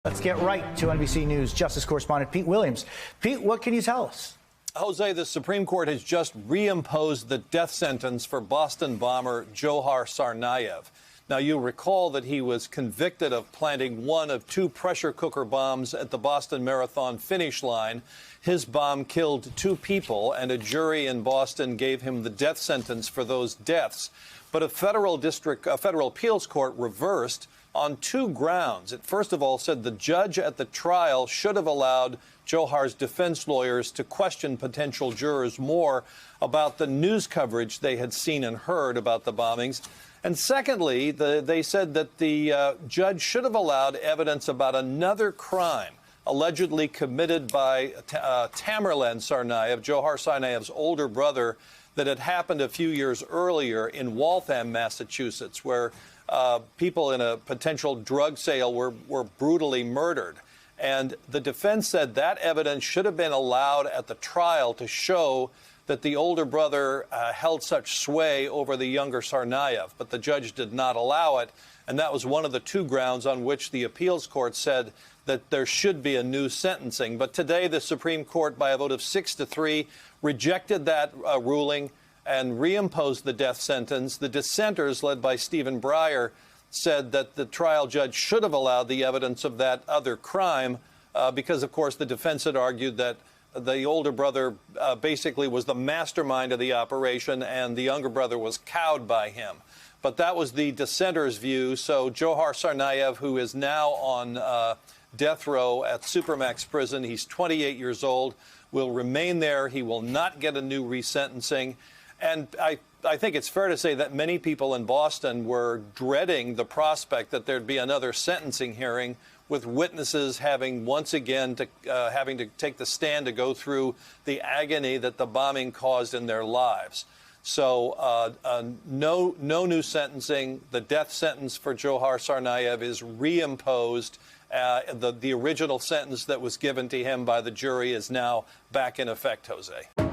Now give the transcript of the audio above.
Let's get right to NBC News Justice correspondent Pete Williams. Pete, what can you tell us? Jose, the Supreme Court has just reimposed the death sentence for Boston bomber Dzhokhar Tsarnaev. Now, you'll recall that he was convicted of planting one of two pressure cooker bombs at the Boston Marathon finish line. His bomb killed two people, and a jury in Boston gave him the death sentence for those deaths. But a federal appeals court reversed on two grounds. It first of all said the judge at the trial should have allowed Dzhokhar's defense lawyers to question potential jurors more about the news coverage they had seen and heard about the bombings. And secondly, they said that the judge should have allowed evidence about another crime allegedly committed by Tamerlan Tsarnaev, Dzhokhar Tsarnaev's older brother, that had happened a few years earlier in Waltham, Massachusetts, where people in a potential drug sale were brutally murdered. And the defense said that evidence should have been allowed at the trial to show that the older brother held such sway over the younger Tsarnaev, but the judge did not allow it. And that was one of the two grounds on which the appeals court said that there should be a new sentencing. But today, the Supreme Court, by a vote of 6-3, rejected that ruling and reimposed the death sentence. The dissenters, led by Stephen Breyer, said that the trial judge should have allowed the evidence of that other crime because, of course, the defense had argued that the older brother basically was the mastermind of the operation and the younger brother was cowed by him. But that was the dissenters' view. So Dzhokhar Tsarnaev, who is now on death row at Supermax prison, he's 28 years old, will remain there. He will not get a new resentencing. And I think it's fair to say that many people in Boston were dreading the prospect that there'd be another sentencing hearing with witnesses having once again having to take the stand to go through the agony that the bombing caused in their lives. So no new sentencing. The death sentence for Dzhokhar Tsarnaev is reimposed. The original sentence that was given to him by the jury is now back in effect, Jose.